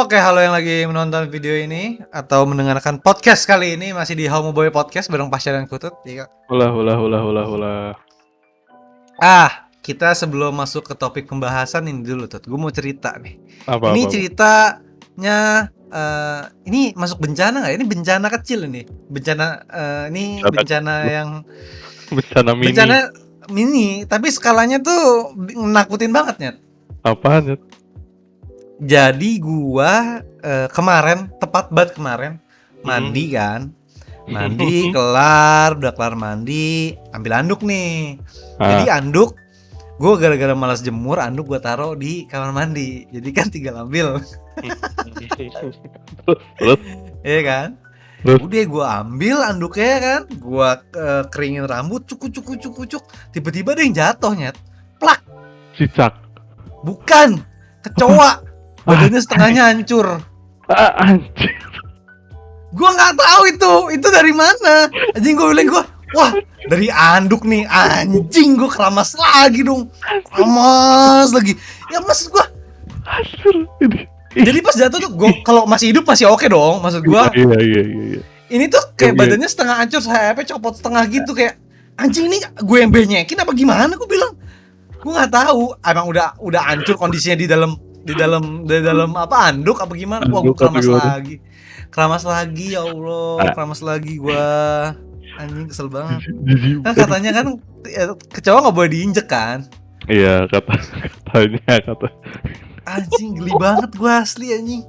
Oke, halo yang lagi menonton video ini atau mendengarkan podcast kali ini masih di Homoboy Podcast bareng Pasha dan Kutut. Iya. Ulah. Kita sebelum masuk ke topik pembahasan ini dulu tuh. Gue mau cerita nih. Apa. Ceritanya ini masuk bencana nggak? Ini bencana kecil ini. Ini bencana yang Bencana mini. bencana mini, tapi skalanya tuh menakutin banget Nyet. Apaan ya? Jadi gua tepat banget kemarin mandi kan. Mandi udah kelar mandi, ambil anduk nih. Jadi anduk gua gara-gara malas jemur, anduk gua taruh di kamar mandi. Jadi kan tinggal ambil. Terus? Iya kan? Terus? Udah gua ambil anduknya kan, gua keringin rambut, cuk. Tiba-tiba ada yang jatuh Nyet. Plak. Cicak. Bukan, kecoa. Badannya setengahnya hancur. Anjir. Gua nggak tahu itu dari mana. Anjing, gue bilang wah, dari anduk nih. Anjing, gue keramas lagi dong. Keramas lagi. Ya maksud gua. Hancur ini. Jadi pas jatuh tuh gue kalau masih hidup masih oke dong. Maksud gua. Iya. Ini tuh kayak badannya setengah hancur, sayapnya copot setengah gitu kayak anjing, ini gue yang benyekin apa gimana, gue bilang. Gue nggak tahu emang udah hancur kondisinya di dalam apa anduk apa gimana. Wah, gue keramas lagi ya Allah, keramas lagi gua. Anjing, kesel banget. Kan katanya kan kecoa nggak boleh diinjek kan. Iya, katanya. Anjing, geli banget gua asli anjing.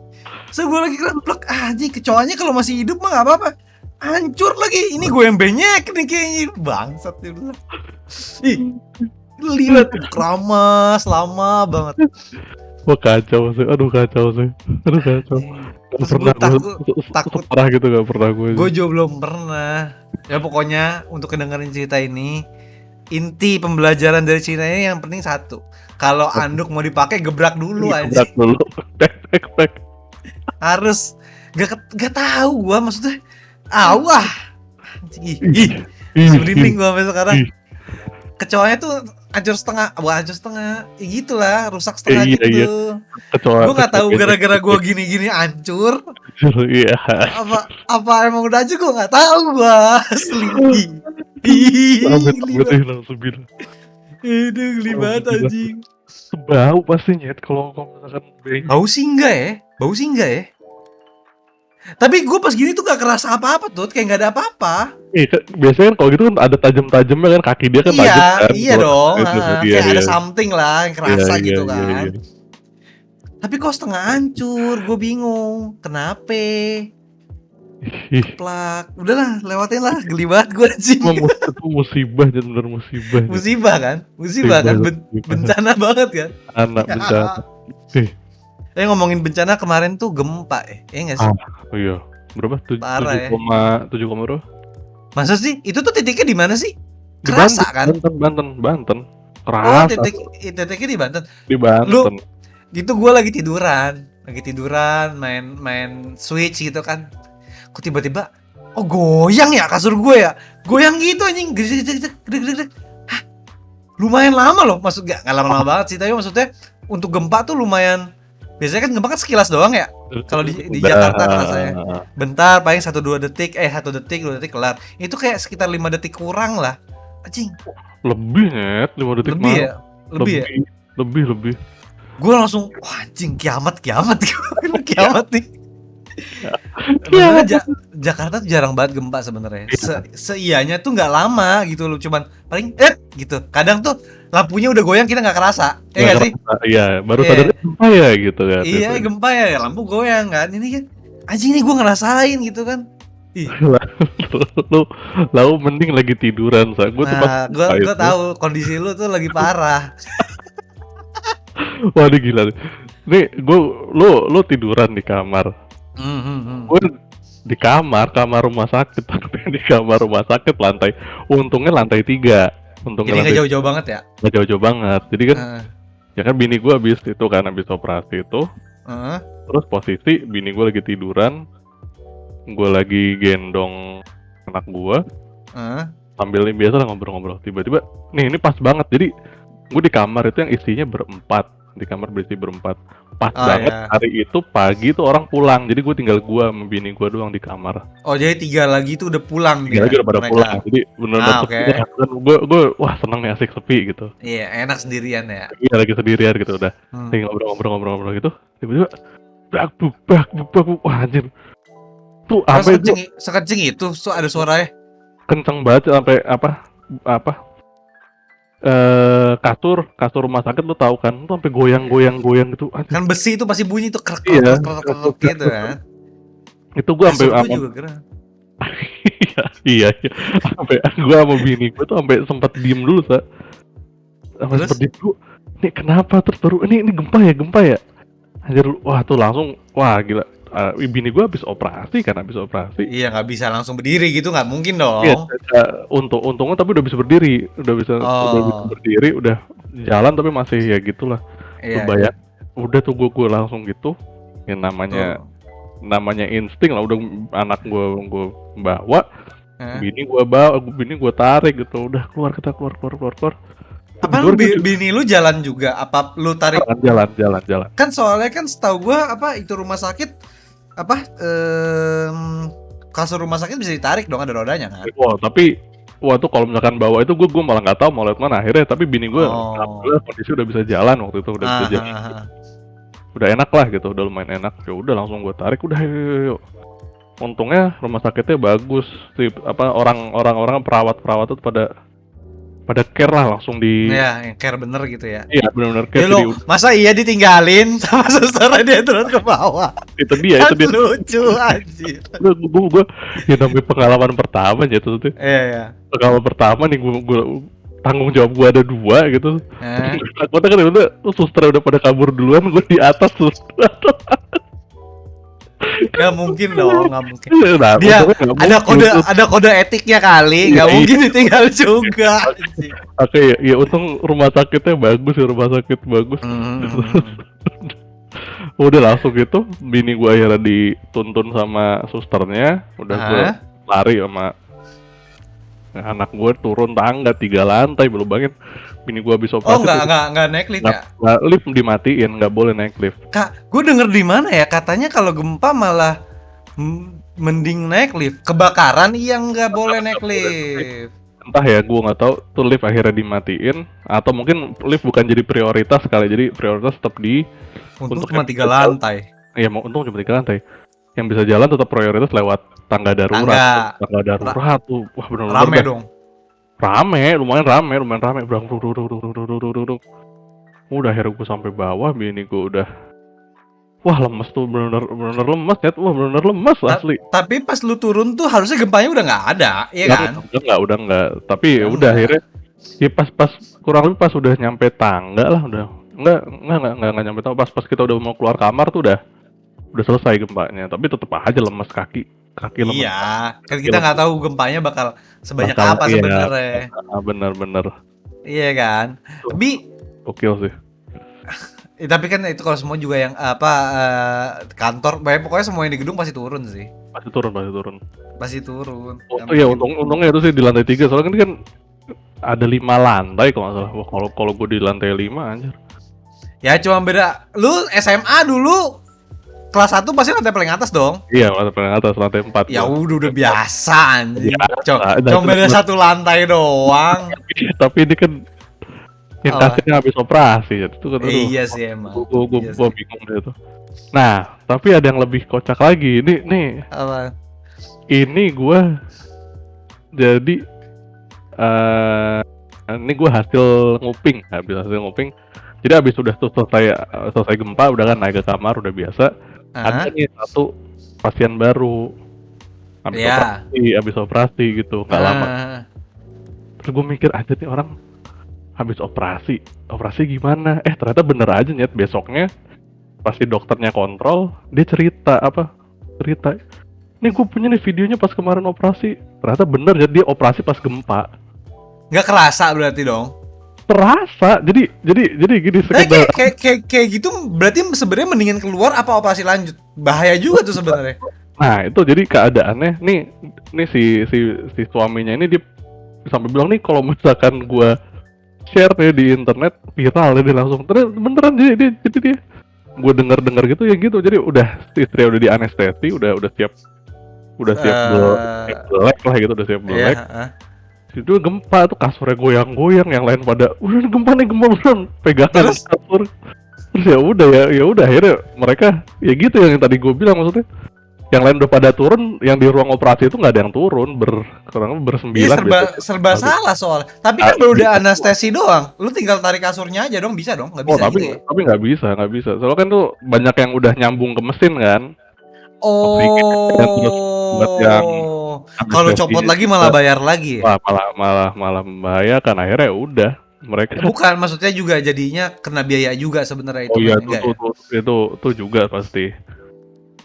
So gue lagi plek anjing, kecoanya kalau masih hidup mah nggak apa-apa. Hancur lagi, ini gue yang benyek nih kayaknya. Bangsat dia bilang. Ih, lihat keramas lama banget. Wah, kacau sih. Aduh, kacau. Terus gue takut parah gitu, gak pernah gue. Gue juga belum pernah. Ya pokoknya untuk kedengerin cerita ini, inti pembelajaran dari cerita ini yang penting satu. Kalau anduk mau dipakai gebrak dulu aja. Gebrak dulu. Tek. Harus gak tahu gue maksudnya. Awah. Ih. Merinding gue sampai sekarang. Kecoanya tuh hancur setengah, ya gitulah, rusak setengah gitu. Iya. Gue nggak tahu gara-gara gue gini hancur. Iya. Apa emang udah hancur, gue nggak tahu gue asli. Langsung bilang. Aduh, geli banget anjing. Bau pasti Nyet kalau misalkan bau sih enggak ya. Tapi gue pas gini tuh gak kerasa apa-apa tuh, kayak gak ada apa-apa. Iya, biasanya kan kalau gitu kan ada tajam-tajamnya kan, kaki dia kan tajam kan. Iya dong, kayak ada something lah yang kerasa gitu kan. Iya. Tapi kok setengah hancur, gue bingung. Kenapa? Keplak. Udahlah, lewatin lah, geli banget gue anjing. Itu musibah, bener musibah. Musibah kan? Bencana banget kan? Anak bencana. Ngomongin bencana kemarin tuh gempa ya nggak sih? Oh iya, berapa? 7,7 berapa? Masa sih? Itu tuh titiknya di mana sih? Kerasa kan? Banten. Kerasa. Oh, titiknya di Banten. Di Banten. Gitu gue lagi tiduran, main Switch gitu kan. Kok tiba-tiba, goyang ya kasur gue ya? Goyang gitu anjing, gede. Hah? Lumayan lama loh, maksudnya nggak lama-lama banget sih, tapi maksudnya untuk gempa tuh lumayan. Biasanya kan gempa kan sekilas doang ya. Kalau di Jakarta rasanya bentar, paling 1-2 detik, 1 detik, 2 detik kelar. Itu kayak sekitar 5 detik kurang lah. Anjing. Lebih Net, 5 detik lebih ya? Lebih. Gue langsung, wah anjing, kiamat nih. Jakarta tuh jarang banget gempa sebenarnya. Seianya tuh nggak lama gitu loh, cuman paling gitu. Kadang tuh lampunya udah goyang kita nggak kerasa, ya nggak sih? Iya, baru sadar gempa ya gitu kan. Iya, gempa ya, lampu goyang kan. Ini kan, anjing nih gue ngerasain gitu kan. Lu mending lagi tiduran, Sa. Gue tahu kondisi lu tuh lagi parah. Wah, ini gila. Nih, lu tiduran di kamar. Gue di kamar rumah sakit. Di kamar rumah sakit untungnya lantai 3. Jadi nggak jauh-jauh banget ya? Nggak jauh-jauh banget. Jadi kan, ya kan bini gue habis operasi itu. Terus posisi bini gue lagi tiduran, gue lagi gendong anak gue, sambil biasa lah ngobrol-ngobrol. Tiba-tiba, ini pas banget. Jadi gue di kamar itu yang isinya berempat. di kamar berisi berempat. Pas Oh banget ya. hari itu pagi tuh orang pulang, jadi gue tinggal gua sama bini gua doang di kamar. Oh jadi 3 lagi tuh udah pulang 3 lagi dia udah pada mereka. pulang, jadi bener-bener Ah, sepi oke. lah. Kan gue wah seneng nih asik sepi gitu. Iya, enak sendirian ya. Iya lagi sendirian gitu udah. Hmm. Lagi ngobrol-ngobrol gitu, tiba-tiba brak, wah anjir. Tuh Oh, sampai gue sekencing itu, ada suaranya. kenceng banget sampai apa kasur rumah sakit lu tahu kan, tuh sampai goyang gitu. Anjir. Kan besi itu pasti bunyi tuh krek krek Iya, krek krek krek gitu kan. itu gua sampai Kasur gue juga gerak. iya, sampai gua sama bini gua tuh sampai sempat diem dulu, Terus? sempat diem dulu. Ini kenapa? Terus baru ini gempa ya. Anjir, wah tuh langsung wah gila. Bini gua habis operasi. Iya, nggak bisa langsung berdiri gitu, nggak mungkin Iya, dong. untungnya tapi udah bisa berdiri, udah bisa Oh, berdiri, udah jalan tapi masih ya gitulah. iya, Bayang, udah tuh gue langsung gitu, yang tuh. namanya insting lah, udah anak gue bawa, Hah? bini gue tarik gitu, udah keluar kita keluar. Apa lu bini lu jalan juga? Apa lu tarik? Jalan. Kan soalnya kan setahu gua itu rumah sakit apa kasur rumah sakit bisa ditarik dong, ada rodanya kan? Wah tapi tuh kalau misalkan bawa itu gue malah nggak tahu mau lewat mana akhirnya, tapi bini gue alhamdulillah kondisi udah bisa jalan waktu itu, udah bisa jalan. Udah enak lah gitu, udah lumayan enak. Ya udah langsung gue tarik, udah yuk. Untungnya rumah sakitnya bagus sih, orang perawat tuh pada care lah, langsung di Iya, yang care bener gitu ya. iya benar-benar care. Ya lo, masa iya ditinggalin sama susternya dia turun ke bawah? itu dia Lucu anjir. gue ya namanya pengalaman pertama aja tuh. Iya. Pengalaman pertama nih gue tanggung jawab gue ada 2 gitu. Takutnya kan suster udah pada kabur duluan, gue di atas suster. Gak mungkin dong, gak mungkin. Nah, Dia mungkin. ada kode etiknya kali, Iya, gak mungkin ditinggal juga. Oke, ya untung rumah sakitnya bagus. Udah langsung gitu, bini gue akhirnya dituntun sama susternya, udah gue lari sama anak gue turun tangga 3 lantai, belum banget. Bini gue habis operasi. Oh nggak naik lift ya? Lift dimatiin, nggak boleh naik lift. Kak, gue denger di mana ya katanya kalau gempa malah mending naik lift. Kebakaran yang nggak boleh naik lift. Entah ya, gue nggak tahu tuh lift akhirnya dimatiin atau mungkin lift bukan jadi prioritas kali, jadi prioritas tetap di untuk cuma 3 lantai. Iya, untung cuma 3 lantai. Yang bisa jalan tetap prioritas lewat tangga darurat. Tangga darurat tuh, wah benar-benar rame dong. Lumayan rame. Udah akhirnya gue sampai bawah, bini gue udah wah lemes tuh, bener-bener lemes ya, bener-bener lemes asli. Tapi pas lu turun tuh harusnya gempanya udah nggak ada, ya kan? Udah nggak. Tapi udah akhirnya, ya pas kurang lebih pas udah nyampe tangga lah, udah nggak nyampe tangga, pas kita udah mau keluar kamar tuh udah selesai gempanya. Tapi tetep aja lemes kaki lemes. Iya, kan kita nggak tahu gempanya bakal sebanyak apa sebenarnya. Bener. Iya kan? Tapi gokil sih. tapi kan itu kalau semua juga yang kantor, pokoknya semua yang di gedung pasti turun sih. Pasti turun. Oh iya, untungnya itu sih di lantai 3, soalnya kan ada 5 lantai kalau nggak salah. Wah, kalau gue di lantai 5 anjir. Ya cuma beda, lu SMA dulu kelas 1 pasti lantai paling atas dong. Iya, lantai paling atas, lantai 4. Ya udah biasa anjing. Cuma beda 1 lantai doang. Tapi ini kan yang kasihnya habis operasi ya, itu kan. Iya sih emang. Gue bingung deh itu. Nah, tapi ada yang lebih kocak lagi. Nih. Apa? Ini gue jadi ini gue hasil nguping. Jadi habis udah tuh selesai gempa, udah kan naik ke kamar udah biasa. Ada nih 1 pasien baru habis operasi gitu, nggak lama. Terus gue mikir aja nih orang habis operasi gimana? Ternyata bener aja nyet, besoknya pasti dokternya kontrol, dia cerita. Nih gue punya nih videonya pas kemarin operasi. Ternyata bener, jadi dia operasi pas gempa. Nggak kerasa berarti dong? Terasa, jadi gini sekedar. Kayak gitu berarti sebenarnya mendingan keluar apa operasi lanjut? Bahaya juga tuh sebenarnya. Nah itu jadi keadaannya nih si suaminya ini dia sampai bilang nih, kalau misalkan gue share nih di internet, viral dia langsung. Terus beneran jadi dia gue dengar gitu ya gitu. Jadi istri udah di anestesi, udah siap black lah gitu, udah siap black. Itu gempa tuh, kasurnya goyang-goyang, yang lain pada udah gempa beneran, pegangan kasur. Terus ya udah akhirnya mereka ya gitu yang tadi gue bilang, maksudnya yang lain udah pada turun, yang di ruang operasi itu nggak ada yang turun, kurang bersembilan. Iya, serba salah soal. Tapi kan baru udah anestesi doang, lu tinggal tarik kasurnya aja dong, bisa dong? Nggak bisa gitu ya? Tapi nggak bisa. Soalnya kan tuh banyak yang udah nyambung ke mesin kan. Kalau copot lagi malah bayar lagi. Wah, malah membahayakan. Akhirnya udah mereka. Bukan, maksudnya juga jadinya kena biaya juga sebenarnya itu. Oh iya, itu juga pasti.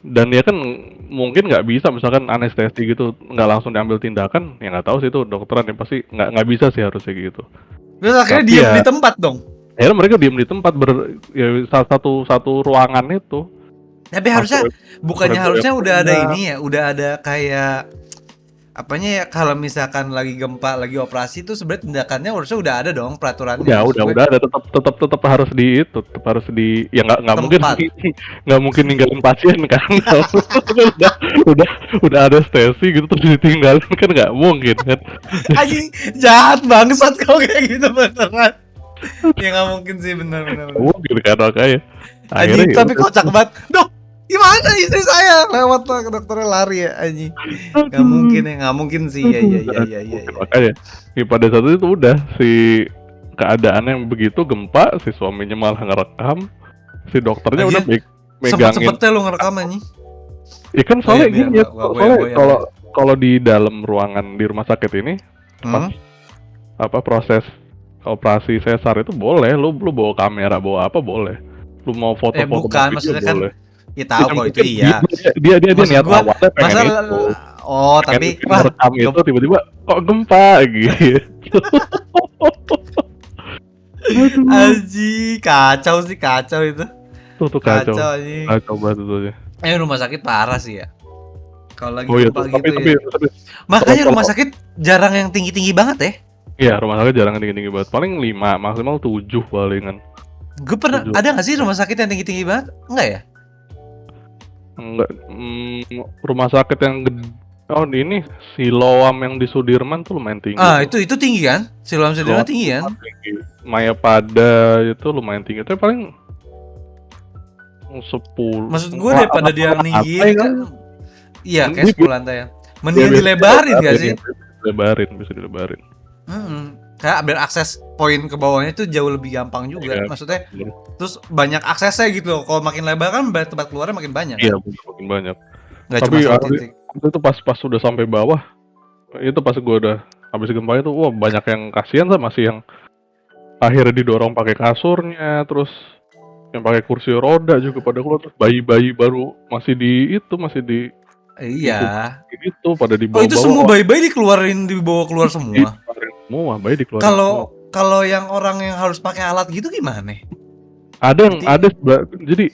Dan ya kan mungkin nggak bisa, misalkan anestesi gitu nggak langsung diambil tindakan, ya nggak tahu sih itu dokteran ya, pasti nggak bisa sih harusnya gitu. Terus akhirnya diem di tempat dong. Akhirnya mereka diem di tempat satu ruangan itu. Tapi harusnya udah ada ini ya, udah ada kayak apanya ya, kalau misalkan lagi gempa, lagi operasi itu sebenarnya tindakannya harusnya udah ada dong peraturannya. Udah ada, tetap harus ya nggak mungkin ninggalin pasien kan. udah ada anestesi gitu terus ditinggalin kan nggak mungkin kan. Anjing jahat bangsat kau kayak gitu beneran. Ya nggak mungkin sih, bener. Mungkin kan makanya. Anjing tapi kocak banget. Gimana istri saya lewat ke dokternya lari ya anjing. Nggak mungkin sih. Ya. Makanya pada saat itu udah si keadaannya yang begitu, gempa, si suaminya malah ngerekam, si dokternya udah megangin. Sempet-sempetnya lu ngerekam anjing. Iya kan soalnya gini ya, kalau di dalam ruangan di rumah sakit ini pas proses operasi sesar itu boleh, lu bawa kamera, bawa apa boleh. Lu mau foto-foto bukan, maksudnya kan ya tahu kok itu iya. Dia niat awalnya pengen itu. Oh, tapi rekam itu tiba-tiba kok gempa gitu. Aji, kacau itu. Tuh kacau banget itu aja. Rumah sakit parah sih ya. Kalau lagi gempa gitu ya. Makanya rumah sakit jarang yang tinggi-tinggi banget ya. Iya, rumah sakit jarang tinggi-tinggi banget. Paling 5, maksimal 7 palingan. Gue pernah, ada nggak sih rumah sakit yang tinggi-tinggi banget? Enggak ya? Enggak, rumah sakit yang gede. Oh ini Siloam yang di Sudirman tuh lumayan tinggi. Itu tinggi kan? Siloam Sudirman tinggi kan? Mayapada itu lumayan tinggi. Tapi paling 10. Maksud gue daripada dia tinggi kan? Iya, kayak 10 lantai ya. Mending dilebarin gak sih? Bisa dilebarin. Kayak biar akses poin ke bawahnya itu jauh lebih gampang juga. Maksudnya terus banyak aksesnya gitu. Kalau makin lebar kan tempat keluarnya makin banyak. Iya, makin banyak. Nggak tapi cuma satu titik. Itu pas udah sampai bawah, itu pas gue udah habis gempa itu, wah banyak yang kasihan sama sih yang akhirnya didorong pakai kasurnya, terus yang pakai kursi roda juga pada keluar, terus bayi-bayi baru masih di iya. Itu pada dibawa. Itu semua bayi-bayi dibawa keluar semua. Semua bayi dikeluarin. Kalau yang orang yang harus pakai alat gitu gimana? Jadi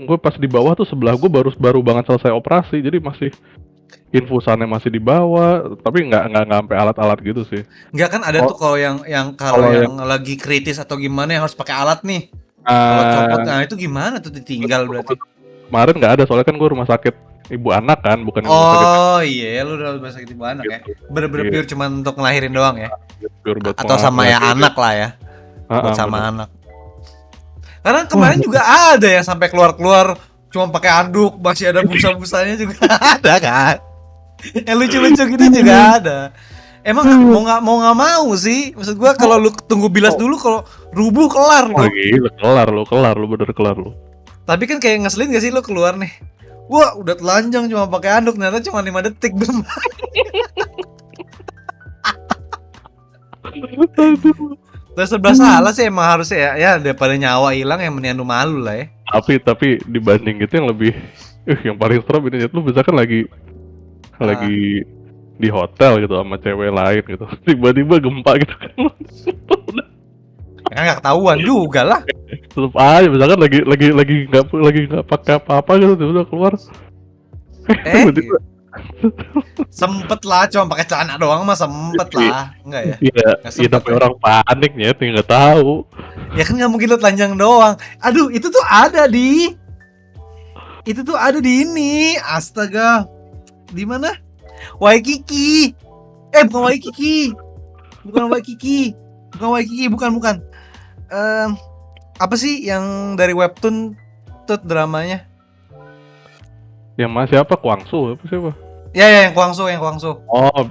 gue pas di bawah tuh sebelah gue baru banget selesai operasi, jadi masih infusannya masih di bawah, tapi nggak sampai alat-alat gitu sih. Nggak kan ada tuh kalau yang lagi kritis atau gimana yang harus pakai alat nih. Kalau copot, itu gimana tuh ditinggal berarti? Kemarin nggak ada, soalnya kan gue rumah sakit ibu anak kan, bukan rumah sakit. Oh iya, lu udah rumah sakit ibu anak gitu. Ya. Bener-bener pure cuma untuk ngelahirin doang ya. Atau sama ya anak lah ya. Buat sama anak. Karena kemarin juga ada yang sampai keluar cuma pakai anduk, masih ada busa-busanya juga ada kan. Yang lucu-lucu gitu juga ada. Emang mau nggak mau sih, maksud gua kalau lu tunggu bilas dulu, kalau rubuh kelar lu. Oh, kelar lu bener kelar lu. Tapi kan kayak ngeselin gak sih lu keluar nih? Wah udah telanjang cuma pakai anduk, ternyata cuma 5 detik belum. Terus serba salah sih emang harusnya ya daripada nyawa hilang yang mendingan lu malu lah ya. Tapi dibanding itu yang lebih yang paling serem ini, lu misalkan lagi di hotel gitu sama cewek lain gitu, tiba-tiba gempa gitu kan. Kan nggak ketahuan juga lah. Tetep aja misalkan lagi nggak pakai apa-apa gitu, tiba-tiba keluar. Sempet lah, cuma pakai celana doang mah sempet lah. Enggak ya? Iya, Nggak iya sempet tapi ya? orang panik ya, nggak tahu. Ya kan nggak mungkin lu telanjang doang. Aduh, itu tuh ada di. Itu tuh ada di ini. Astaga. Di mana? Waikiki. Bukan Waikiki. Bukan Waikiki. Bukan Waikiki, bukan. Em, apa sih yang dari webtoon tuh dramanya? Yang mas siapa? Kuangsu apa siapa? Ya, yang Kuangsu. Oh,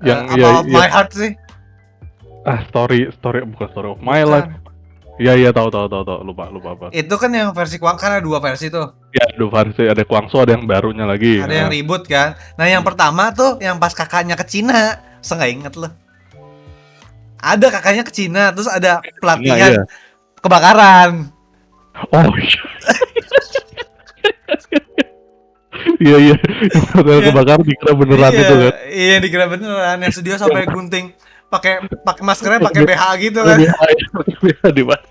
yang Apa My Heart sih? story bukan story of my Bukan. life. Iya tahu lupa apa. Itu kan yang versi kan ada 2 versi tuh. Ya ada versi, ada Kuangsu, ada yang barunya lagi. Ada yang ribut kan. Nah, yang pertama tuh yang pas kakaknya ke Cina. Nggak inget loh. Ada kakaknya ke Cina, terus ada pelatihan Iya. kebakaran. Oh iya. Iya. Hotel kebakaran dikira beneran itu kan. Iya, dikira beneran. Yang studio sampai gunting pakai maskernya pakai BH gitu kan. Iya, di mana?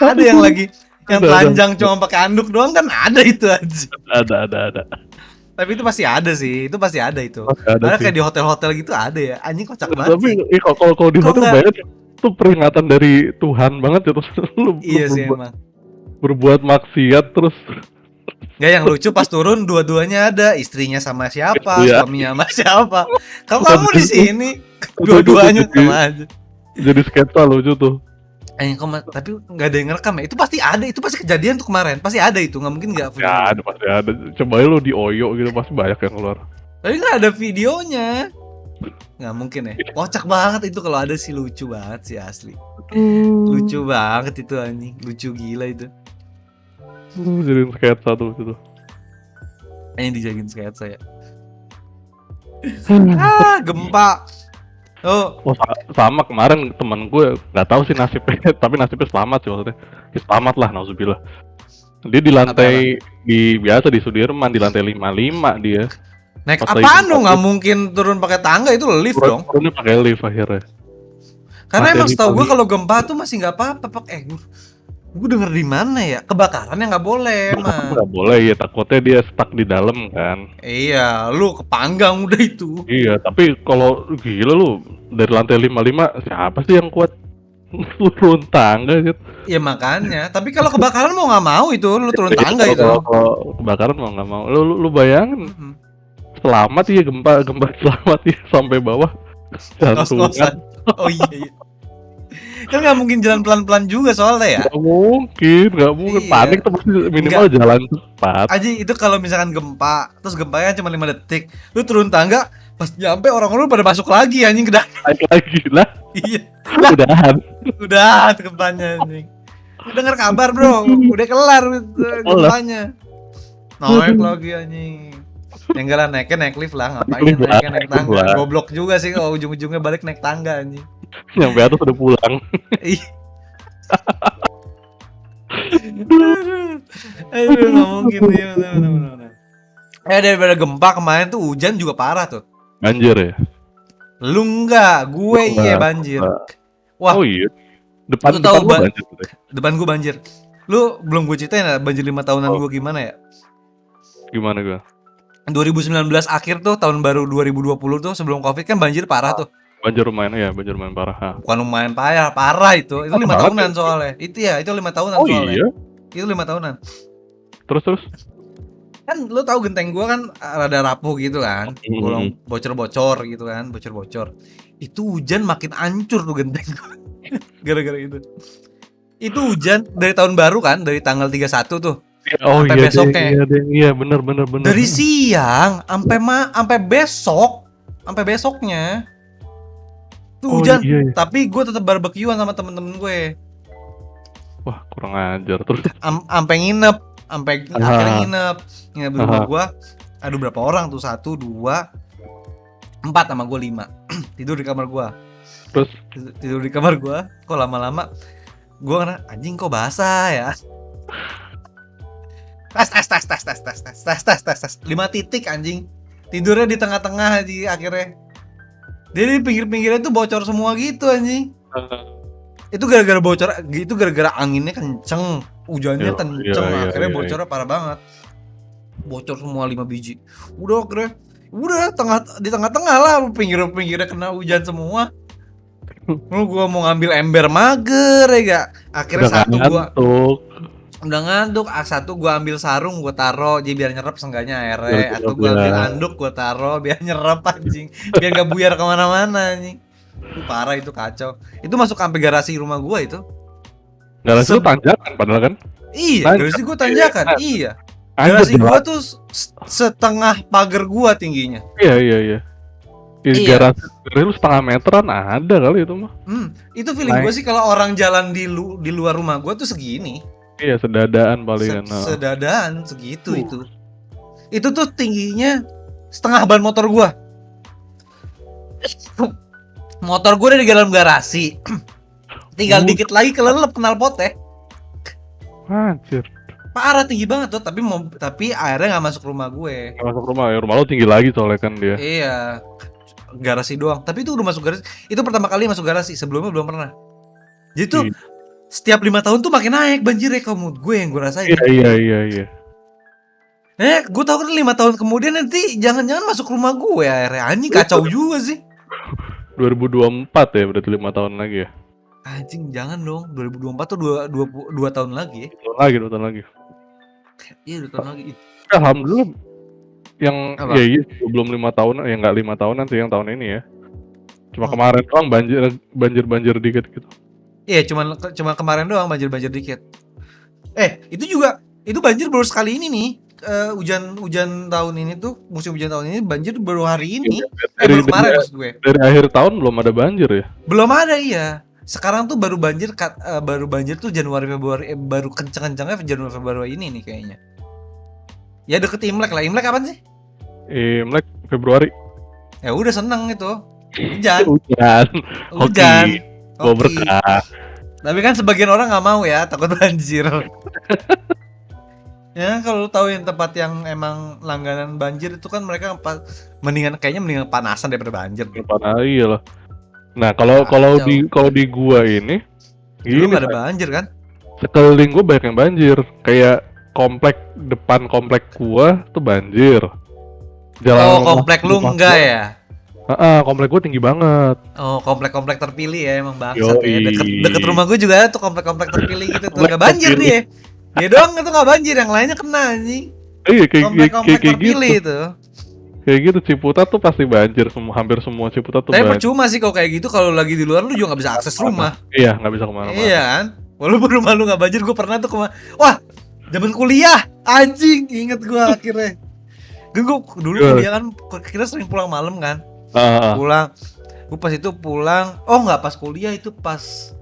Ada yang lagi yang Ada. telanjang cuma pakai anduk doang kan ada itu aja. Ada. Tapi itu pasti ada sih, itu pasti ada itu. Pasti ada Karena sih. kayak di hotel-hotel gitu ada ya. Anjing kocak banget Tapi sih. kalau di Kok hotel nggak- banyak itu peringatan dari Tuhan banget ya, terus lu Iya sih emang. berbuat maksiat terus. Nggak, yang lucu pas turun dua-duanya ada, istrinya sama siapa, Iya. suaminya sama siapa. Kamu di sini Itu dua-duanya jadi- sama aja. Jadi sketsa lucu tuh. Tapi nggak ada yang ngerekam ya. Itu pasti ada, itu pasti kejadian tuh kemarin. Pasti ada itu, nggak mungkin nggak video. Ya ada, pasti ada. Coba lu di Oyo gitu pasti banyak yang keluar. Tapi nggak ada videonya. Nggak mungkin ya. Kocak banget itu, kalau ada sih lucu banget sih asli. Lucu banget itu anjing, lucu gila itu. Jadiin sketsa tuh gitu. Ini dijadiin sketsa ya. Gempa. Oh, Sama kemarin temen gue nggak tahu sih nasibnya, tapi nasibnya selamat sih maksudnya. Ya, selamat lah, nauzubillah. Dia di lantai biasa di Sudirman di lantai 55 dia. naik Pas lagi apaan gempa dong? Nggak tuh. mungkin turun pakai tangga, itu lift dong. Turunnya pakai lift akhirnya. Karena Lantai emang setahu gue 55. kalau gempa tuh masih nggak apa-apa. Gue denger di mana ya? Kebakarannya nggak boleh mah. Nggak boleh ya, takutnya dia stuck di dalam kan. Iya, lu kepanggang udah itu. Iya, tapi kalau gila lu dari lantai 55 siapa sih yang kuat turun tangga gitu? Ya makanya. Tapi kalau kebakaran mau nggak mau itu, lu turun tangga itu. Kalau kebakaran mau nggak mau. Lu bayangin Mhm. selamat ya gempa selamat ya sampai bawah. Jantungan. Kos-kosan. Oh iya. Kan nggak mungkin jalan pelan-pelan juga soalnya ya. Nggak mungkin Iya. panik tuh pasti minimal jalan cepat. Aji itu kalau misalkan gempa, terus gempanya cuma 5 detik, lu turun tangga, pas nyampe orang-orang pada masuk lagi anjing ke dalam. Naik lagi lah, Iya. udahan. Udah gempanya anjing. Lu denger kabar, Bro. Udah kelar gempanya. Naik lagi anjing. Yang enggak lah, naik lift lah, ngapain Lift lah, naik lift tangga. lah. Goblok juga sih kalau ujung-ujungnya balik naik tangga anjing. Nyampe atas udah pulang. Ih. Aduh, nggak mungkin ya, bener. Daripada gempa kemarin tuh hujan juga parah tuh. Banjir ya. Lu enggak, gue Oh, iya enggak, banjir. enggak. Wah. Oh iya. Depan Lu tahu, gua banjir tuh. Depan gue banjir. Lu belum gue ceritain ya banjir 5 tahunan gue gimana ya? Gimana gua? 2019 akhir tuh, tahun baru 2020 tuh, sebelum Covid kan banjir parah tuh. Banjir lumayan parah. Ha. Bukan lumayan parah itu. Itu 5 Parah tahunan banget. soalnya. Itu ya, itu 5 tahunan Oh soalnya. iya. Itu 5 tahunan. Terus. Kan lu tahu genteng gua kan rada rapuh gitu kan. Mhm. Bolong bocor-bocor gitu kan, bocor-bocor. Itu hujan makin hancur tuh genteng gua. Gara-gara itu. Itu hujan dari tahun baru kan, dari tanggal 31 tuh. Oh Sampai iya, besoknya. iya bener. Dari siang sampai besoknya. Itu Oh, hujan. iya. Tapi gue tetap barbekyuan sama temen-temen gue. Wah, kurang ajar. Terus Sampai nginep, akhirnya nginep di rumah Aha. gue. Aduh, berapa orang tuh? 1, 2, 4 sama gue 5. Tidur di kamar gue. Terus Tidur di kamar gue. Kok lama-lama gue kena anjing kok basah ya. Tes. 5 titik anjing. Tidurnya di tengah-tengah di akhirnya. Dia di pinggir-pinggirnya tuh bocor semua gitu anjing. Itu gara-gara bocor, itu gara-gara anginnya kenceng, hujannya Iya, kenceng, iya, akhirnya iya, bocornya parah banget. bocor semua 5 biji. Udah akhirnya di tengah-tengah lah, pinggir-pinggirnya kena hujan semua. Lu gua mau ngambil ember mager ya gak. Akhirnya Udah ngantuk. udah ngantuk. Satu gua ambil sarung gua taro jadi biar nyerap seenggaknya airnya. Biar Atau nyerap gua ambil ya. anduk gua taro biar nyerap anjing. Biar gak buyar kemana-mana anjing. Itu parah, itu kacau. Itu masuk sampai garasi rumah gua itu. Garasi lu tanjakan padahal kan. Iya, Tanjak. garasi gua tanjakan. Iya. Anjir, Garasi gua jelas. tuh setengah pagar gua tingginya. Iya. Iya. Garasi lu setengah meteran ada kali itu mah. Itu feeling gua sih kalau orang jalan di luar rumah gua tuh segini. Iya, sedadaan palingan. Sedadaan segitu itu. Itu tuh tingginya setengah ban motor gua. Motor gua udah di dalam garasi. Tinggal dikit lagi kelelep knalpotnya. Anjir. Parah, tinggi banget tuh, tapi airnya nggak masuk rumah gue. Nggak masuk rumah ya, rumah lo tinggi lagi soalnya kan dia. Iya. Garasi doang. Tapi itu udah masuk garasi. Itu pertama kali masuk garasi, sebelumnya belum pernah. Jadi tuh setiap 5 tahun tuh makin naik banjirnya, kalau gue yang gue rasain. Iya. Gue tau kan 5 tahun kemudian nanti jangan-jangan masuk rumah gue airnya. Anjing, kacau juga sih. 2024 ya, berarti 5 tahun lagi ya. Anjing, jangan dong. 2024 tuh 2 tahun lagi ya. 2 tahun lagi. Iya, 2 tahun lagi. Alhamdulillah yang Apa? ya iya belum 5 tahun ya, nggak 5 tahunan sih yang tahun ini ya. Cuma kemarin doang banjir dikit gitu. Iya, cuma kemarin doang banjir dikit. Itu juga itu banjir baru sekali ini nih. Hujan tahun ini tuh, musim hujan tahun ini banjir baru hari ini. Baru kemarin maksud gue. Dari akhir tahun belum ada banjir ya? Belum ada, iya. Sekarang tuh baru banjir tuh Januari Februari, baru kenceng-kencengnya Januari Februari ini nih kayaknya. Ya deket Imlek lah. Imlek kapan sih? Imlek Februari. Ya udah, seneng itu. Hujan. Hujan. Bawa berkah. Tapi kan sebagian orang nggak mau ya, takut banjir. Ya kalau lu tahu yang tempat yang emang langganan banjir itu kan mereka mendingan panasan daripada banjir. Iya lah. Nah, kalau di gua ini lu nggak ada banjir kan? Sekeliling gua banyak yang banjir. Kayak depan komplek gua tuh banjir. Komplek lu enggak ya? Komplek gua tinggi banget. Komplek-komplek terpilih ya, emang bangsat ya. Deket rumah gua juga ada tuh komplek-komplek terpilih gitu tuh. Enggak banjir dia. Dia doang itu enggak banjir, yang lainnya kena anjing. Iya, komplek terpilih gitu. itu. Kayak gitu, Ciputat tuh pasti banjir, hampir semua Ciputat tuh banjir. Tapi percuma sih kalau kayak gitu, kalau lagi di luar lu juga nggak bisa akses rumah. Iya, nggak bisa kemana-mana. Iya kan? Walaupun rumah lu nggak banjir, gue pernah tuh wah, zaman kuliah, anjing, inget gue akhirnya. Gue dulu kuliah kan, kita sering pulang malam kan. Pulang, gue pas itu pulang, nggak pas kuliah, itu pas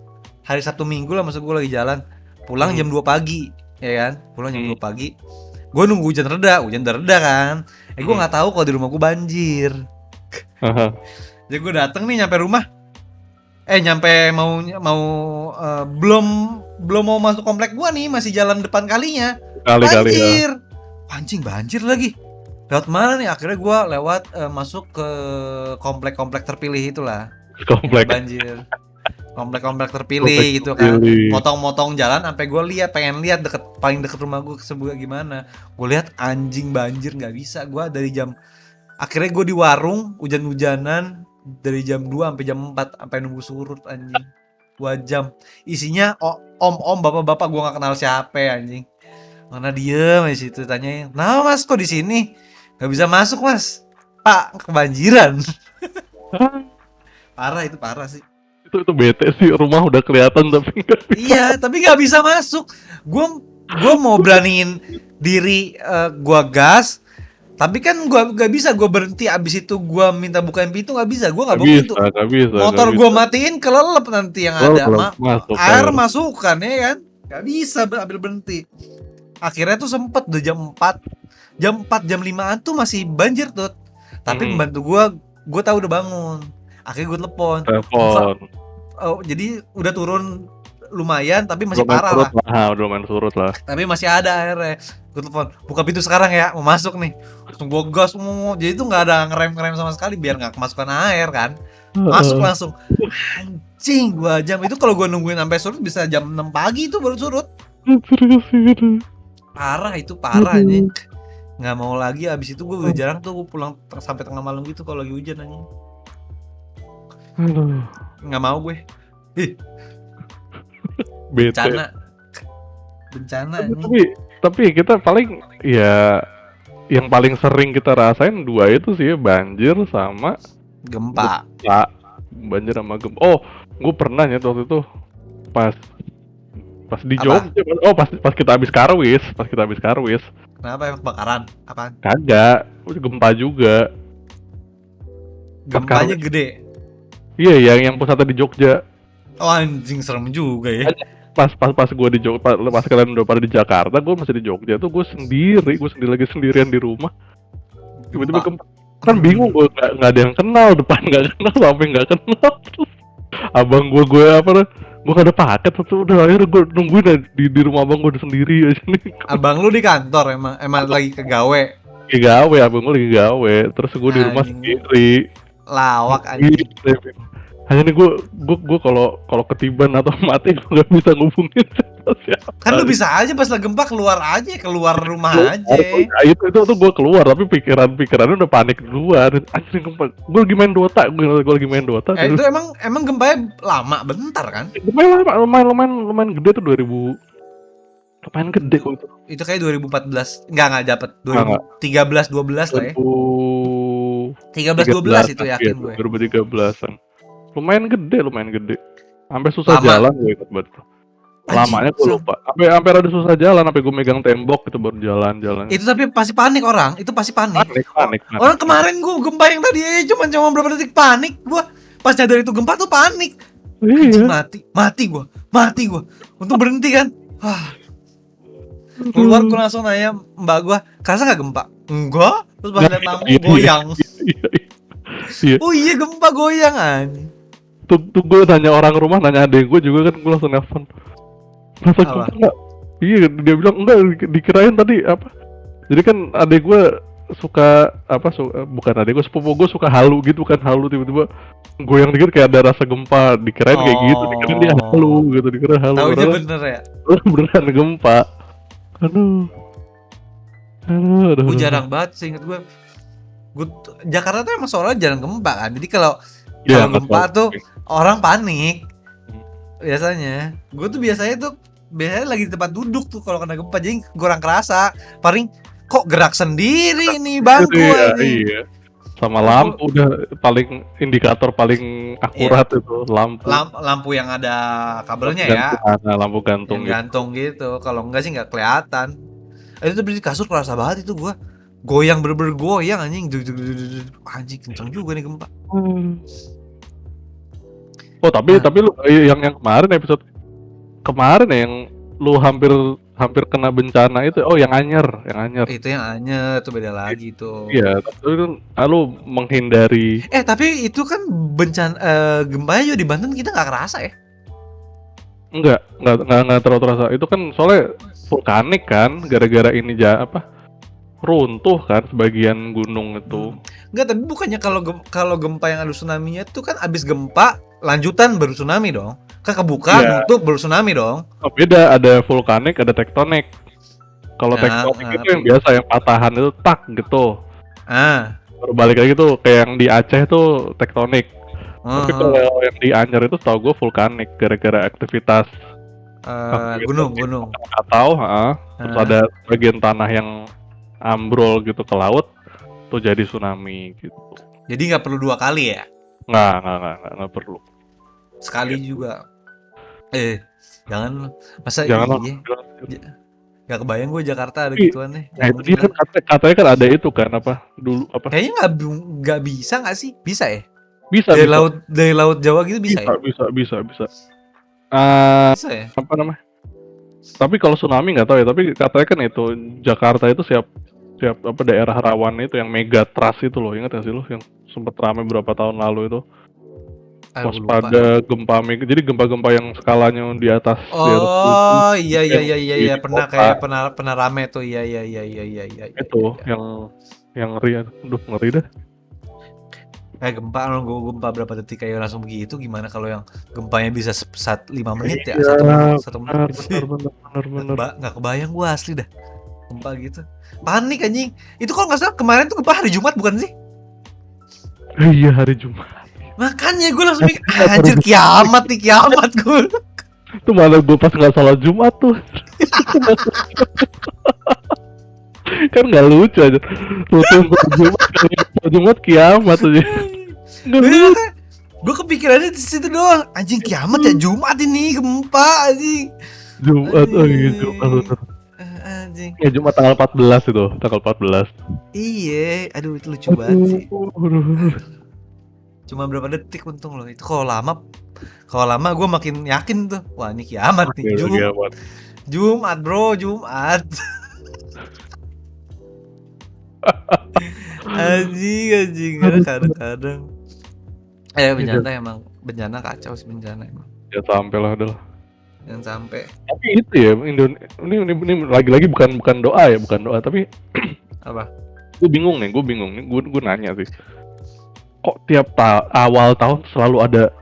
hari Sabtu Minggu lah, maksud gue lagi jalan. Pulang jam 2 pagi, ya kan? Pulang jam 2 pagi. Gue nunggu hujan udah reda kan. Gue nggak tahu kalau di rumah gue banjir. Jadi gue dateng nih, nyampe rumah. Nyampe belum mau masuk komplek gue nih, masih jalan depan kalinya. Banjir. Anjing, banjir lagi. Lewat mana nih? Akhirnya gue lewat masuk ke komplek-komplek terpilih itulah. Komplek banjir. Komplek-komplek terpilih gitu kan. Motong-motong jalan sampai gue pengen lihat paling deket rumah gue sebuah gimana. Gue lihat anjing banjir, nggak bisa. Gue akhirnya gue di warung hujan-hujanan dari jam 2 sampai jam 4 sampai nunggu surut anjing. 2 jam. Isinya om-om, bapak-bapak, gue nggak kenal siapa anjing. Mana diem di situ, tanyain, "Nah, Mas, kok di sini? Nggak bisa masuk, Mas. Pak, kebanjiran." Itu parah sih. Itu bete sih, rumah udah kelihatan tapi nggak bisa. Iya, tapi nggak bisa masuk. Gue mau beraniin diri, gue gas, tapi kan gue nggak bisa. Gue berhenti, abis itu gue minta bukain pintu, nggak bisa. Gue nggak buka pintu. Motor gue matiin, kelelep nanti yang ada. Air masukkan ya kan, nggak bisa ambil berhenti. Akhirnya tuh sempet udah jam 4, jam 5-an tuh masih banjir tuh. Tapi pembantu gue tahu udah bangun. Akhirnya gue telepon. Jadi udah turun lumayan, tapi masih parah lah. Udah lumayan surut lah. Tapi masih ada airnya. Gue telepon, "Buka pintu sekarang ya, mau masuk nih." Langsung gue gas, jadi tuh nggak ada ngerem sama sekali biar nggak kemasukan air kan. Masuk langsung. Anjing, 2 jam itu kalau gue nungguin sampai surut bisa jam 6 pagi itu baru surut. Parah nih. nggak mau lagi. Abis itu gue udah jarang tuh gue pulang sampai tengah malam gitu kalau lagi hujan anjing. Aduh, Nggak mau gue. Ih, bete. bencana Tapi, anjing. tapi tapi kita paling ya yang paling sering kita rasain dua itu sih, banjir sama Gempa. gempa. Banjir sama gempa. Oh, gue pernah ya waktu itu pas pas di Apa? Jogja. Oh, pas kita habis Karwis, Kenapa emang kebakaran? Apaan? kagak, gempa juga. Pas Gempanya Karwis. gede. Iya, yang pusatnya di Jogja. Oh anjing, serem juga ya. Pas gue di Jogja, pas kalian udah pada di Jakarta, gue masih di Jogja tuh, gue lagi sendirian di rumah. Tiba-tiba Gempa. kan bingung, gue nggak ada yang kenal, depan nggak kenal, samping nggak kenal. Terus abang gue apa, gue gak ada paket, tuh udah akhirnya gue nungguin di rumah abang gue udah sendiri aja nih. Abang lu di kantor emang lagi kegawe. Lagi gawe, abang gue lagi gawe, terus gue di rumah Anjing. sendiri. Lawak anjing. Hanya nih gue kalau ketiban atau mati gue nggak bisa ngubungin siapa. Kan lu bisa aja pas lagi gempa keluar rumah aja. Itu tuh gue keluar, tapi pikirannya udah panik duluan. Anjir, gue lagi main Dota, Itu emang gempanya lama bentar kan? lumayan gede tuh, 2000, lumayan gede kok itu. Itu kayak 2014. Enggak dapet. 2013 12 lah ya. 13 12 itu yakin gue. 2013-an. Lumayan gede. Sampai susah Lama. jalan gue ikut banget. Lamanya gue lupa. Sampai ada susah jalan, sampai gue megang tembok itu baru jalan. Itu tapi pasti panik orang. Itu pasti panik. Panik. Orang kemarin gue gempa yang tadi cuma berapa detik panik gue. Pas nyadar itu gempa tuh panik. Anjing, mati gue. Untung berhenti kan. Keluar gue langsung nanya mbak gue, kerasa nggak gempa? Enggak. Terus pas lihat lampu goyang. Iya. Oh iya, gempa goyang anjing. Tuh gue nanya orang rumah, nanya adek gue juga kan, gue langsung nelfon. Masa gempa enggak? Iya, dia bilang enggak, dikirain tadi apa? Jadi kan adek gue suka bukan adek gue, sepupu gue suka halu gitu kan, tiba-tiba goyang dikit kayak ada rasa gempa, dikirain kayak gitu, dikirain dia halu gitu, dikira halu. Taunya bener ya? Beneran gempa. Aduh. Gue jarang banget sih, inget gue Jakarta tuh emang soalnya jarang gempa kan. Jadi kalau gempa tuh orang panik biasanya. Gue tuh biasanya lagi di tempat duduk tuh kalau kena gempa, jadi kurang kerasa. Paling kok gerak sendiri nih bangku ini. Iya. Sama lampu udah paling indikator paling akurat itu lampu. Lampu yang ada kabelnya ya. Lampu gantung. Gantung gitu. Kalau enggak sih nggak kelihatan. Itu tuh berdiri kasur kerasa banget itu gue. Goyang, bener-bener goyang anjing. Anjing kenceng juga nih gempa. Oh tapi lu yang kemarin episode kemarin ya, yang lu hampir kena bencana itu, yang Anyer. Itu yang Anyer tuh beda lagi tuh. Iya, tapi kan lu menghindari. Tapi itu kan bencana gempanya juga di Banten kita nggak kerasa ya? Enggak terlalu terasa. Itu kan soalnya vulkanik kan, gara-gara ini runtuh kan sebagian gunung itu. Enggak, tapi bukannya kalau gempa yang ada tsunami-nya itu kan abis gempa lanjutan baru tsunami dong. Kan kebuka nutup baru tsunami dong. Oh, beda, ada vulkanik, ada tektonik. Kalau tektonik itu yang biasa, yang patahan itu tak gitu. Baru balik lagi tuh kayak yang di Aceh tuh tektonik. Tapi kalau yang di Anyer itu tau gue vulkanik, gara-gara aktivitas gunung. Atau terus ada bagian tanah yang ambrol gitu ke laut, tuh jadi tsunami gitu. Jadi nggak perlu 2 kali ya? Nggak perlu. Sekali juga. Jangan, masa jangan. Gak kebayang gue Jakarta ada gituan nih. Nah itu dia kan katanya kan ada itu kan dulu. Kayaknya nggak bisa nggak sih? Bisa ya? Bisa. Dari laut Jawa gitu bisa ya? Bisa. Bisa ya? Apa namanya? Tapi kalau tsunami nggak tahu ya. Tapi katanya kan itu Jakarta itu siap daerah rawan itu yang Megatrust itu loh. Ingat nggak sih lo yang sempat ramai berapa tahun lalu itu? Waspada gempa mega. Jadi gempa-gempa yang skalanya di atas. Iya. Pernah rame tuh. Iya. Itu yang ngeri. Aduh, ngeri dah. Gempa berapa detik kayak langsung begitu, gimana kalau yang gempanya bisa 5 menit ya? 1 menit. Benar. Nggak kebayang gue asli dah. gempa gitu. Panik anjing. Itu kalau nggak salah kemarin tuh gempa hari Jumat bukan sih? Iya, hari Jumat. Makanya gue langsung mikir, anjir kiamat nih, kiamat gue. Itu malah gue pas nggak salat Jumat tuh. Kan nggak lucu aja. Rutin Jumat kiamat aja. Nggak lucu. Gue kepikirannya di situ doang. Anjing kiamat ya Jumat ini gempa anjing. Jumat, oh iya Jumat bener. Anjing. Ya Jumat tanggal 14 itu, tanggal 14. Iya, aduh itu lucu banget sih. Cuma berapa detik untung loh. Itu kalau lama gue makin yakin tuh. Wah ini kiamat nih. Jumat bro, Jumat. anjing kadang-kadang. Bencana kacau sih bencana emang. Ya sampai lah adalah. Jangan sampai. Tapi itu ya ini lagi-lagi bukan doa ya, bukan doa tapi Apa? Gue bingung nih, gue nanya sih. Kok tiap awal tahun selalu ada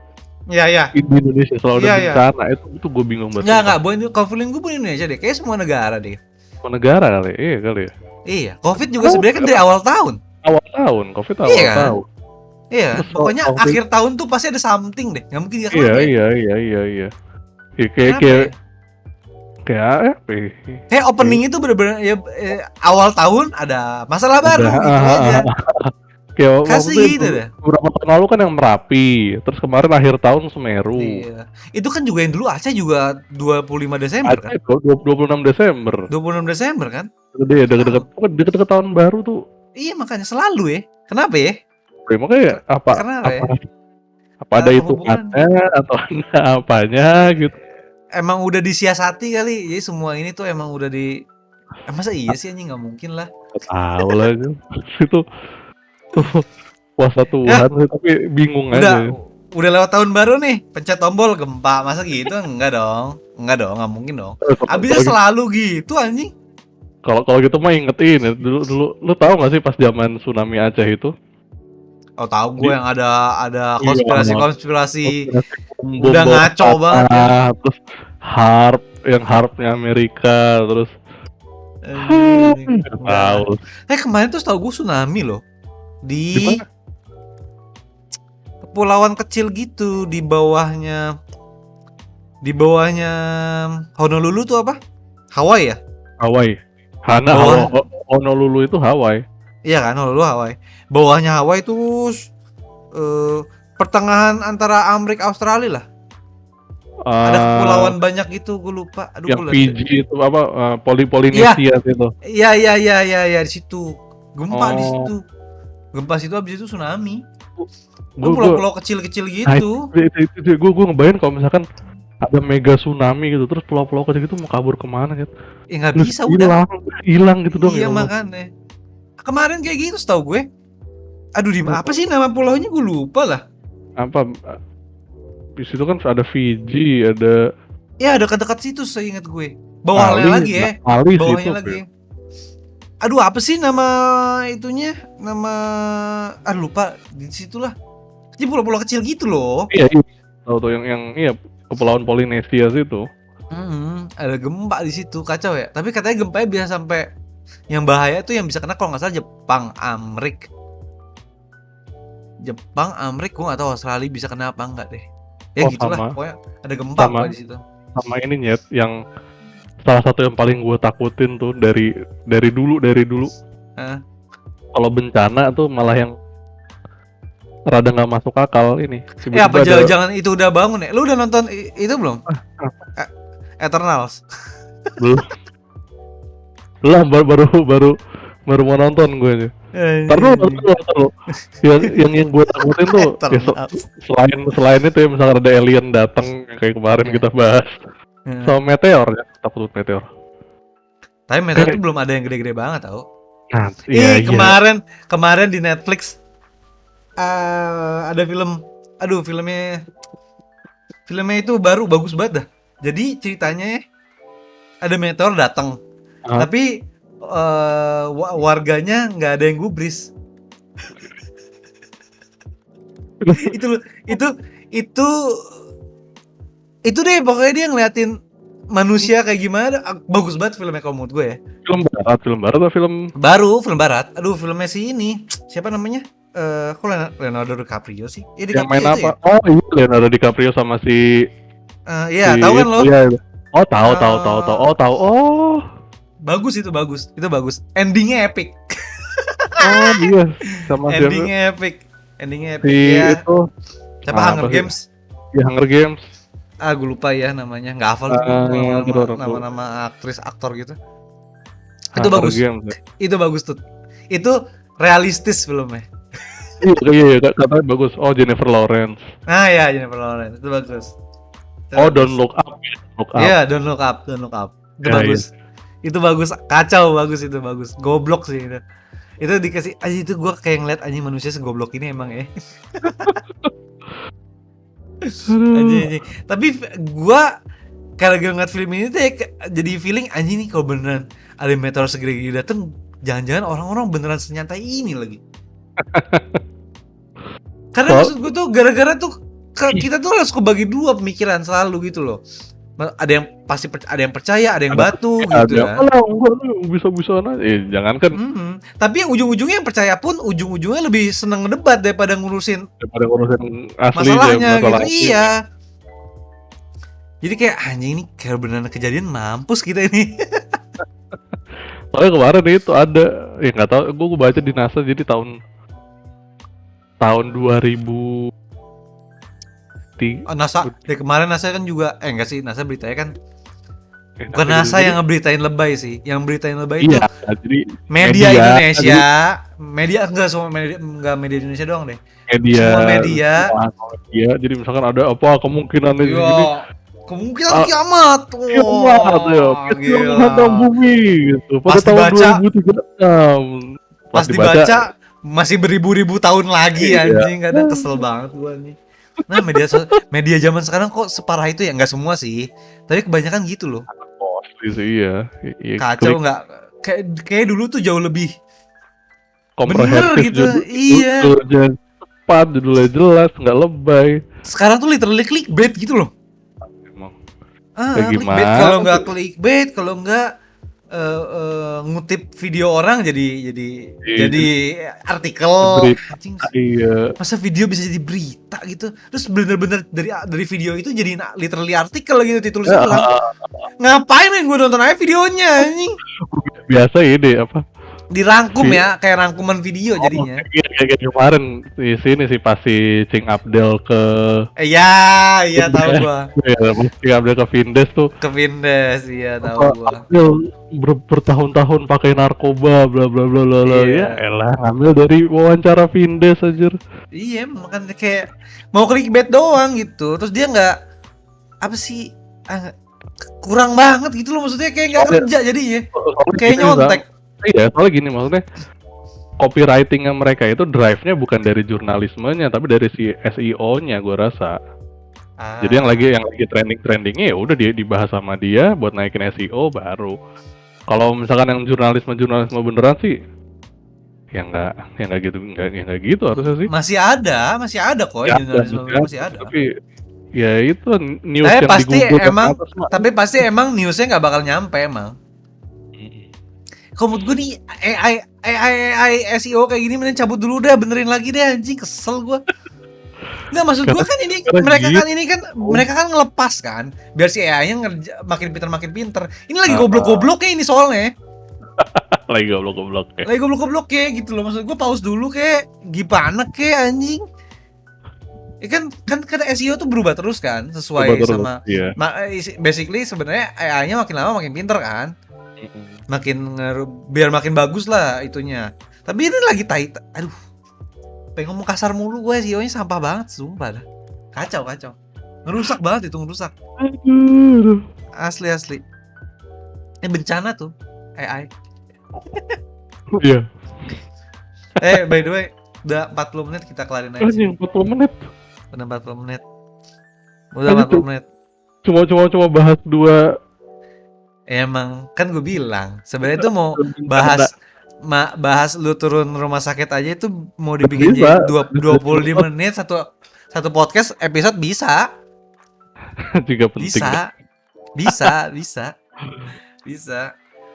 Iya. di Indonesia selalu ada bencana, itu gue bingung banget. Enggak, konflik gue pun Indonesia deh, kayak semua negara deh. Semua negara kali ya. Iya, Covid juga sebenarnya kan dari awal tahun. Covid awal tahun. Iya, pokoknya akhir tahun tuh pasti ada something deh, nggak mungkin gak kelar. Iya. Kayak opening itu bener-bener ya, awal tahun ada masalah baru gitu aja. Kayak kasih gitu deh. Beberapa tahun lalu kan yang Merapi, terus kemarin akhir tahun Semeru. Iya. Itu kan juga yang dulu Aceh juga 25 Desember kan? 26 Desember. 26 Desember kan? Gede ya, deket-deket tahun baru tuh. Iya makanya selalu ya. Kenapa ya? Makanya apa ada hitungannya atau ada apanya gitu. Emang udah disiasati kali. Jadi semua ini tuh emang udah masa iya sih anjing, nggak mungkin lah. Tahu lah itu. Kuasa Tuhan sih, tapi bingung aja. Udah lewat tahun baru nih, pencet tombol gempa, masa gitu? Enggak dong, nggak mungkin dong. Abisnya selalu gitu anjing. Kalau gitu mah ingetin ya, dulu lu tahu nggak sih pas zaman tsunami Aceh itu? Oh tahu gue yang ada konspirasi udah ngaco banget ya. Terus harpnya Amerika terus tahu. Kemarin tuh tahu gue tsunami loh di kepulauan kecil gitu di bawahnya Honolulu tuh apa? Hawaii ya? Hawaii. Honolulu itu Hawaii. Iya kan, Honolulu Hawaii. Bawahnya Hawaii itu pertengahan antara Amerika Australia lah. Ada kepulauan banyak gitu, gue lupa. Aduh, yang Fiji itu apa? Polinesia itu. Iya di situ. Gempa di situ. Gempa situ habis itu tsunami. Pulau-pulau kecil-kecil gitu. Gue ngebayang kalau misalkan ada mega tsunami gitu, terus pulau-pulau kecil gitu mau kabur kemana gitu. Ya nggak bisa, udah hilang gitu dong. Iya makanya. Kemarin kayak gitu setahu gue. Aduh, di apa sih nama pulaunya, gue lupa lah. Apa? Di situ kan ada Fiji, ada. Ya ada dekat situ seingat gue. Bawahnya lagi ya. Bawahnya lagi. Aduh, apa sih nama itunya? Lupa. Di situ lah. Jadi pulau-pulau kecil gitu loh. Iya. Tahu tuh yang kepulauan Polinesia situ. Ada gempa di situ, kacau ya. Tapi katanya gempanya bisa sampai, yang bahaya tuh yang bisa kena kalau nggak salah Jepang, Amerika, gue nggak tahu Australia bisa kena apa enggak deh. Ya gitulah, pokoknya ada gempa di situ. Sama ini Nyet, yang salah satu yang paling gue takutin tuh dari dulu. Kalau bencana tuh malah yang rada nggak masuk akal ini. Ya apa jangan itu udah bangun ya? Lu udah nonton itu belum? Eternals. Belum. Lah baru mau nonton gue aja. Taruh. Yang gue takutin tuh selain itu ya, misalnya ada alien datang kayak kemarin kita bahas. Sama meteor ya, takut meteor. Tapi meteor tuh belum ada yang gede-gede banget tau. Nah, kemarin di Netflix ada filmnya itu baru, bagus banget dah. Jadi ceritanya ada meteor datang, tapi warganya nggak ada yang gubris. itu deh pokoknya dia ngeliatin manusia kayak gimana. Bagus banget filmnya kalau menurut gue ya. film barat atau film Baru, film barat. Aduh, filmnya si ini. Siapa namanya? Kok Leonardo DiCaprio sih? Iya, yang DiCaprio main itu apa? ya? Oh iya, Leonardo DiCaprio sama si Iya, tahu kan itu, lo? iya, iya. Oh tahu tahu tahu tahu. Eh, Oh tahu. Oh bagus itu, bagus. Itu bagus. Endingnya epic. oh iya, sama siapa? Endingnya epic. Endingnya Si epic ya. itu Siapa apa Hunger sih? Games? Di Hunger Games. Gue lupa ya namanya. Nggak hafal tuh gue nama-nama aktris aktor gitu. Itu Hunger bagus. Games. Itu bagus tuh. Itu realistis filmnya. Iya, katanya bagus. Oh, Jennifer Lawrence. Ah ya, Jennifer Lawrence. Itu bagus. Itu Oh, bagus. Don't Look Up. Look Up. Iya, Don't Look Up, Don't Look Up. Itu Ya, bagus. Itu bagus, kacau bagus itu bagus. Goblok sih itu. Itu dikasih aja itu gua kayak ngeliat anjing manusia segoblok ini emang ya. Anjing. Tapi gua karena gue ngeliat film ini tuh ya, jadi feeling anjing nih kalau beneran ada meteor segede dateng, jangan-jangan orang-orang beneran senyantai ini lagi. Karena maksud gue tuh gara-gara tuh kita tuh harus kebagi dua pemikiran selalu gitu loh. Ada yang pasti ada yang percaya, ada yang batu gitu ya. kan. Alah, enggak bisa-bisa aja. Jangan kan Tapi yang ujung-ujungnya yang percaya pun ujung-ujungnya lebih seneng ngedebat daripada ngurusin asli masalahnya gitu. asli. Iya. Jadi kayak anjing ini kayak beneran kejadian mampus kita ini. Soalnya kemarin itu ada, ya nggak tahu, gue baca di NASA jadi tahun 2000 NASA dari kemarin NASA kan juga enggak sih, NASA beritanya kan bukan NASA NASA yang ngeberitain lebay sih. Yang beritain lebay iya, itu jadi media Indonesia, media enggak semua media, enggak media Indonesia doang deh. Semua media. Iya, jadi misalkan ada apa kemungkinan ini gini. Kemungkinan kiamat. Kiamat ya, kita menghantam bumi gitu. Pada tahun 2036. Pas dibaca masih beribu-ribu tahun lagi anjing, kadang kesel banget gua nih. Nah, media zaman sekarang kok separah itu ya? Enggak semua sih, tapi kebanyakan gitu loh. Iya. Kacau nggak? Kayak dulu tuh jauh lebih bener gitu. Iya. Judulnya cepat, judulnya jelas, nggak lebay. Sekarang tuh literally clickbait gitu loh. Emang. Clickbait, kalau nggak clickbait, kalau nggak ngutip video orang jadi artikel. Iya. Masa video bisa jadi berita gitu? Terus bener-bener dari video itu jadi literally artikel gitu ditulisnya ulang. Ngapain gue nonton aja videonya anjing? Biasa ini apa? Dirangkum ya, kayak rangkuman video jadinya. Kayak kemarin di sini sih pasti Cing Abdel ke iya tahu gua. Iya, Cing Abdel ke Vindes tuh. Ke Vindes, iya tahu gua. Abdel bertahun-tahun pakai narkoba bla bla bla bla. Ya elah, ngambil dari wawancara Vindes aja. Iya, makanya kayak mau clickbait doang gitu. Terus dia nggak apa sih kurang banget gitu loh, maksudnya kayak nggak kerja jadinya. Kayak nyontek. Iya, soalnya gini maksudnya copywriting-nya mereka itu drive-nya bukan dari jurnalismenya tapi dari si SEO-nya gue rasa. Jadi yang lagi trendingnya ya udah dia dibahas sama dia buat naikin SEO baru. Kalau misalkan yang jurnalisme beneran sih ya nggak gitu harusnya sih. Masih ada kok ya, jurnalisme masih ada. Tapi ya itu news yang pasti emang tapi pasti emang newsnya nggak bakal nyampe emang. Kalau menurut gue nih AI SEO kayak gini mending cabut dulu deh, benerin lagi deh anjing, kesel gue. Nggak, maksud gue kan ini mereka kan ngelepas kan biar si AI-nya makin pinter. Ini lagi goblok-gobloknya ini soalnya. Lagi goblok-goblok kayak gitu loh, maksud gue pause dulu kayak gimana kayak anjing. Kan SEO tuh berubah terus kan sesuai sama basically sebenarnya AI-nya makin lama makin pinter kan. Biar makin bagus lah itunya. Tapi ini lagi aduh, pengen ngomong kasar mulu gue, SEO-nya sampah banget sumpah dah. Kacau ngerusak banget itu, asli. Ini bencana tuh AI. Iya. By the way, udah 40 menit, kita kelarin aja. 40 menit. Udah 40 menit. Udah 40 menit. Cuma bahas dua. Emang kan gue bilang sebenarnya itu mau bahas lu turun rumah sakit aja itu mau dibikin jadi 25 menit satu podcast episode bisa. Juga penting. Bisa.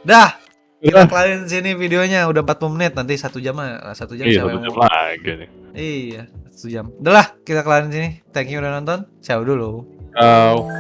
Dah. Kita Udah. kelarin sini videonya udah 40 menit, nanti 1 jam lah, 1 jam Iya, siapa 1 yang jam mau. lagi nih. Iya, 1 jam. Udah lah, kita kelarin sini. Thank you udah nonton. Ciao dulu. Ciao.